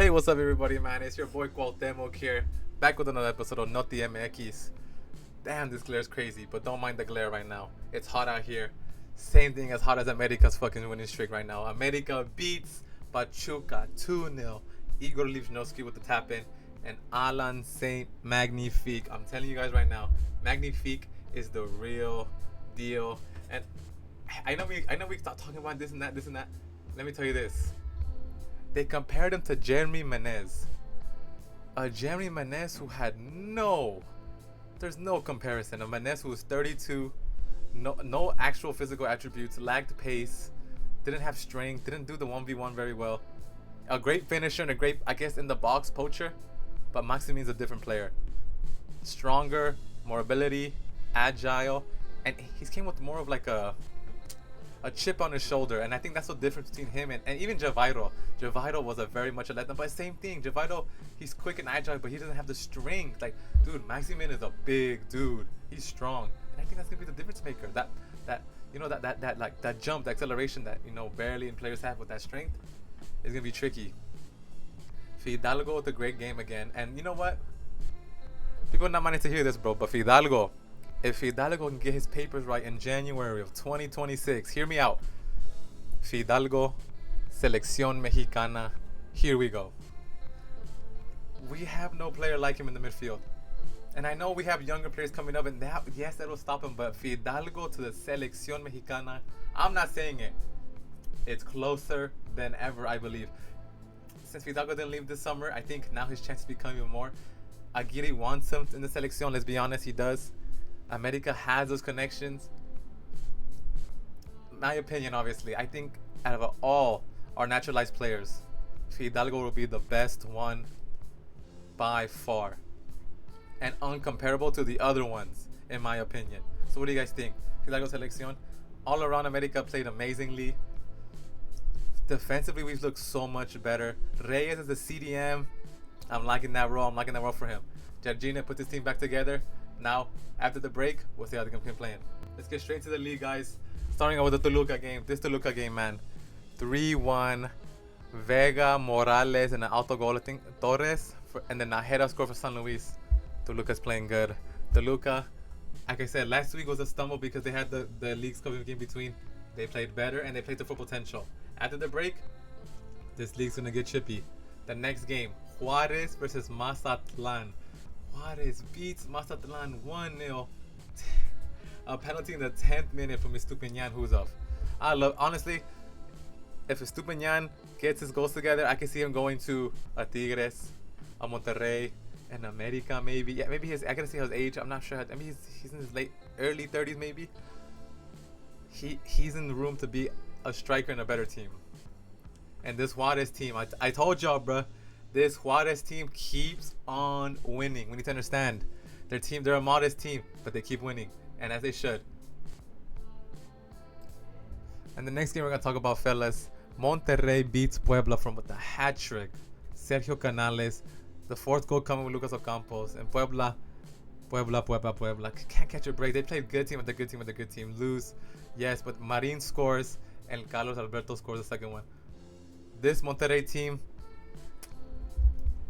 Hey, what's up, everybody, man? It's your boy Cuauhtemoc here, back with another episode of Noti MX. Damn, this glare is crazy, but don't mind the glare right now. It's hot out here. Same thing as hot as America's fucking winning streak right now. America beats Pachuca 2-0. Igor Livnowski with the tap in, and Alan Saint Magnifique. I'm telling you guys right now, Magnifique is the real deal. And I know we start talking about this and that. Let me tell you this. They compared him to Jeremy Menez. A Jeremy Menez who had there's no comparison. A Menez who was 32, no actual physical attributes, lacked pace, didn't have strength, didn't do the 1v1 very well. A great finisher and a great, I guess, in the box poacher, but Maximin's a different player. Stronger, more ability, agile, and he came with more of like a chip on his shoulder, and I think that's the difference between him and even Javido. Javido was a very much a letdown, but same thing. Javido, he's quick and agile, but he doesn't have the strength. Like, dude, Maximin is a big dude. He's strong, and I think that's gonna be the difference maker. That jump, the acceleration that barely in players have with that strength is gonna be tricky. Fidalgo with a great game again, and you know what? People are not minding to hear this, bro, but Fidalgo. If Fidalgo can get his papers right in January of 2026, hear me out. Fidalgo, Selección Mexicana, here we go. We have no player like him in the midfield. And I know we have younger players coming up, and yes, that'll stop him, but Fidalgo to the Selección Mexicana, I'm not saying it. It's closer than ever, I believe. Since Fidalgo didn't leave this summer, I think now his chances become even more. Aguirre wants him in the Selección, let's be honest, he does. America has those connections. My opinion, obviously, I think out of all our naturalized players, Fidalgo will be the best one by far, and uncomparable to the other ones, in my opinion. So what do you guys think? Fidalgo Selección. All around, America played amazingly. Defensively, we've looked so much better. Reyes is the CDM. I'm liking that role. For him. Jargina put this team back together. Now, after the break, we'll see how they can play. Let's get straight to the league, guys. Starting out with the Toluca game. This Toluca game, man. 3-1. Vega, Morales, and an autogol, I think, Torres. And then Najera scored for San Luis. Toluca's playing good. Toluca, like I said, last week was a stumble because they had the leagues coming in between. They played better, and they played to full potential. After the break, this league's going to get chippy. The next game, Juarez versus Mazatlan. Juarez beats Mazatlan 1-0. A penalty in the 10th minute from Estupiñán, who's off. Honestly, if Estupiñán gets his goals together, I can see him going to a Tigres, a Monterrey, and America maybe. Yeah, maybe I gotta see his age. I'm not sure. I mean, he's in his early 30s maybe. He's in the room to be a striker in a better team. And this Juarez team, I told y'all, bruh. This Juarez team keeps on winning. We need to understand. They're a modest team, but they keep winning. And as they should. And the next game we're going to talk about, fellas. Monterrey beats Puebla with a hat trick. Sergio Canales. The fourth goal coming with Lucas Ocampos. And Puebla. Can't catch a break. They played good team with a good team. Lose. Yes, but Marin scores. And Carlos Alberto scores the second one. This Monterrey team,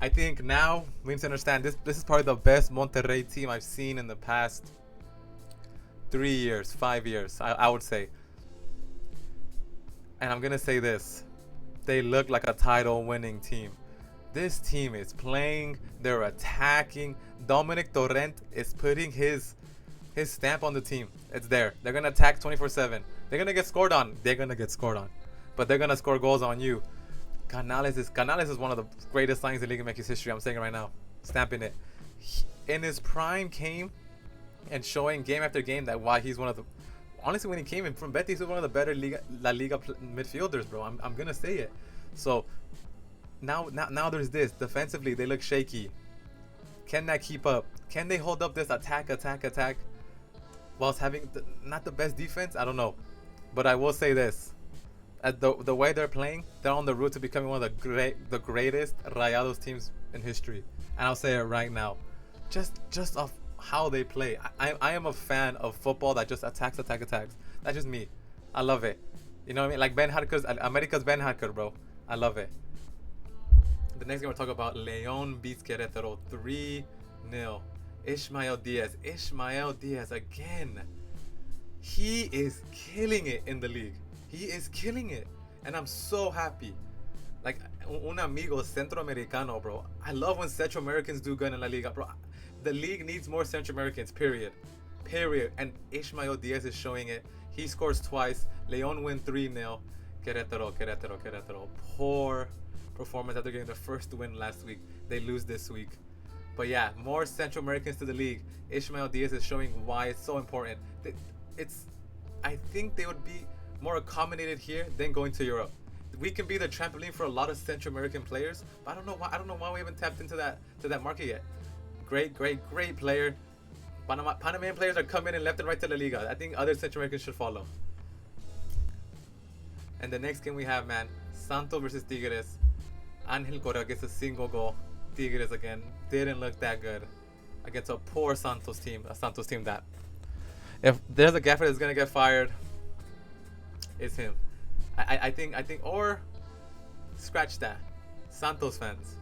I think now we need to understand this is probably the best Monterrey team I've seen in the past 5 years, I would say. And I'm going to say this. They look like a title winning team. This team is playing, they're attacking. Dominic Torrent is putting his stamp on the team. It's there. They're going to attack 24/7. They're going to get scored on. But they're going to score goals on you. Canales is one of the greatest signings in Liga MX history. I'm saying it right now. Stamping it. In his prime came and showing game after game that why he's one of the... Honestly, when he came in from Betis, he was one of the better La Liga midfielders, bro. I'm going to say it. So, now there's this. Defensively, they look shaky. Can that keep up? Can they hold up this attack whilst having not the best defense? I don't know. But I will say this. At the way they're playing, they're on the route to becoming one of the greatest Rayados teams in history. And I'll say it right now. Just of how they play. I am a fan of football that just attacks. That's just me. I love it. You know what I mean? Like Ben Harker's America's Ben Harker, bro. I love it. The next game we're talking about, Leon beats Querétaro 3-0. Ishmael Diaz again. He is killing it in the league. He is killing it. And I'm so happy. Like, un amigo Centroamericano, bro. I love when Central Americans do good in La Liga, bro. The league needs more Central Americans, period. And Ishmael Diaz is showing it. He scores twice. Leon win 3-0. Querétaro. Poor performance after getting the first win last week. They lose this week. But yeah, more Central Americans to the league. Ishmael Diaz is showing why it's so important. I think they would be more accommodated here than going to Europe. We can be the trampoline for a lot of Central American players, but I don't know why we haven't tapped into that market yet. Great player. Panamanian players are coming in left and right to La Liga. I think other Central Americans should follow. And the next game we have, man, Santos versus Tigres. Angel Correa gets a single goal. Tigres again didn't look that good against a poor Santos team. A Santos team that, if there's a gaffer that's gonna get fired, it's him. I think, or scratch that. Santos fans,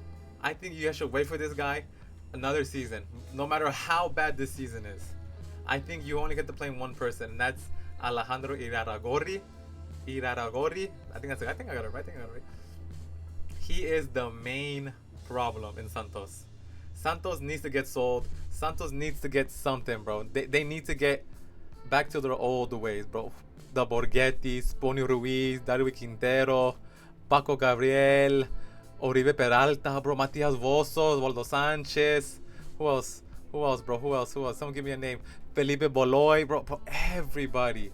I think you guys should wait for this guy another season. No matter how bad this season is, I think you only get to play one person, and that's Alejandro Iraragorri. I think I got it right. He is the main problem in Santos. Santos needs to get sold. Santos needs to get something, bro. They need to get back to their old ways, bro. The Borghettis, Pony Ruiz, Darwin Quintero, Paco Gabriel, Oribe Peralta, bro, Matias Vosos, Waldo Sanchez. Who else, bro? Who else? Someone give me a name. Felipe Boloy, bro. Everybody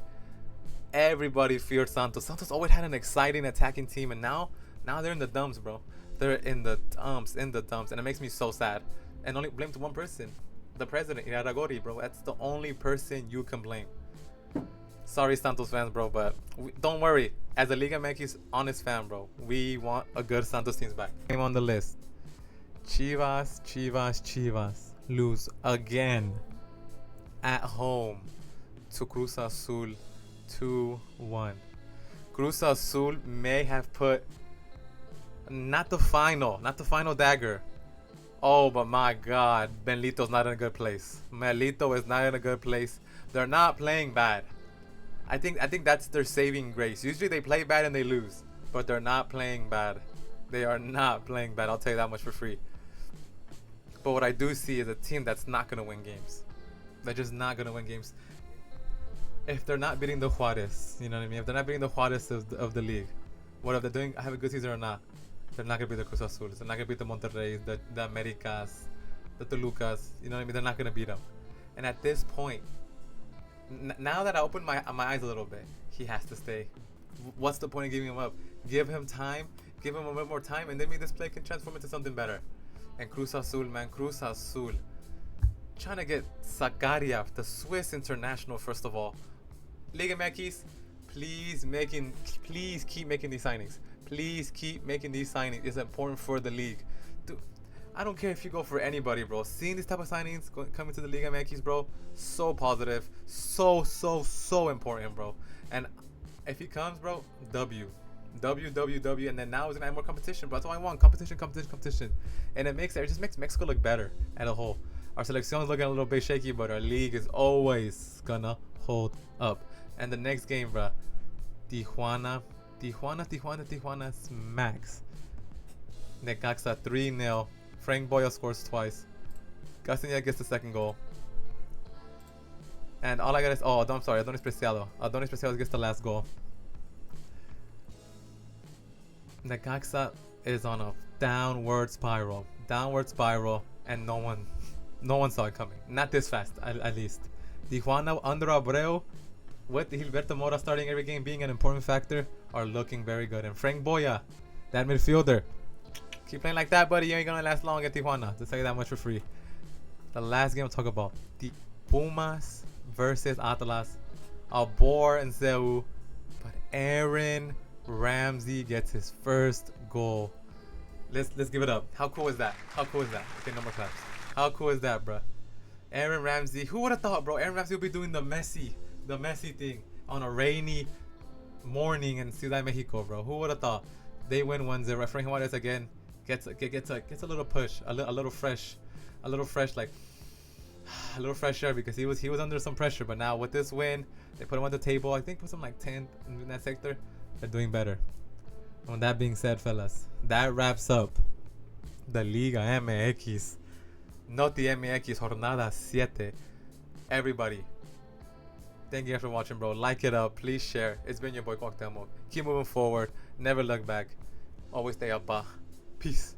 feared Santos. Santos always had an exciting attacking team, and now they're in the dumps, bro. They're in the dumps, and it makes me so sad. And only blame to one person, the president, Iraragorri, bro. That's the only person you can blame. Sorry, Santos fans, bro, but don't worry. As a Liga MX honest fan, bro, we want a good Santos team back. Name on the list. Chivas lose again at home to Cruz Azul 2-1. Cruz Azul may have put not the final dagger. Oh, but my God, Melito's not in a good place. Milito is not in a good place. They're not playing bad. I think that's their saving grace. Usually they play bad and they lose, but they're not playing bad. They are not playing bad. I'll tell you that much for free. But what I do see is a team that's not gonna win games. They're just not gonna win games. If they're not beating the Juarez, you know what I mean? If they're not beating the Juarez of the league, what if they're doing? Have a good season or not? They're not gonna beat the Cruz Azules. They're not gonna beat the Monterrey, the Americas, the Tolucas. You know what I mean? They're not gonna beat them. And at this point, now that I opened my eyes a little bit, he has to stay. What's the point of giving him up? Give him time. Give him a bit more time, and then maybe this play can transform into something better. And Cruz Azul, man, Cruz Azul, trying to get Sakariev, the Swiss international, first of all. Liga MX, please keep making these signings. Please keep making these signings. It's important for the league. Dude, I don't care if you go for anybody, bro. Seeing these type of signings coming to the Liga MX, bro, so positive, so important, bro. And if he comes, bro, W, and then now it's gonna have more competition, bro. That's all I want. Competition. And it just makes Mexico look better as a whole. Our selección is looking a little bit shaky, but our league is always gonna hold up. And the next game, bro, Tijuana smacks Necaxa 3-0. Frank Boya scores twice. Castañeda gets the second goal. And all I got is, Adonis Preciado. Adonis Preciado gets the last goal. Necaxa is on a downward spiral, and no one saw it coming. Not this fast, at least. Tijuana under Abreu, with Gilberto Mora starting every game being an important factor, are looking very good. And Frank Boya, that midfielder, keep playing like that, buddy. You ain't gonna last long at Tijuana. To tell you that much for free. The last game I'll talk about, the Pumas versus Atlas. A bore in Seu, but Aaron Ramsey gets his first goal. Let's give it up. How cool is that? Okay, no more claps. How cool is that, bro? Aaron Ramsey. Who would have thought, bro? Aaron Ramsey will be doing the Messi thing on a rainy morning in Ciudad de Mexico, bro. Who would have thought? They win 1-0. Frank Juarez again gets a little push, a little fresh, like a little fresh air, because he was under some pressure. But now with this win, they put him on the table. I think put him like 10th in that sector. They're doing better. With that being said, fellas, that wraps up the Liga MX. Not the MX, jornada 7. Everybody, thank you guys for watching, bro. Like it up, please share. It's been your boy Cuauhtemoc. Keep moving forward, never look back, always stay up. Peace.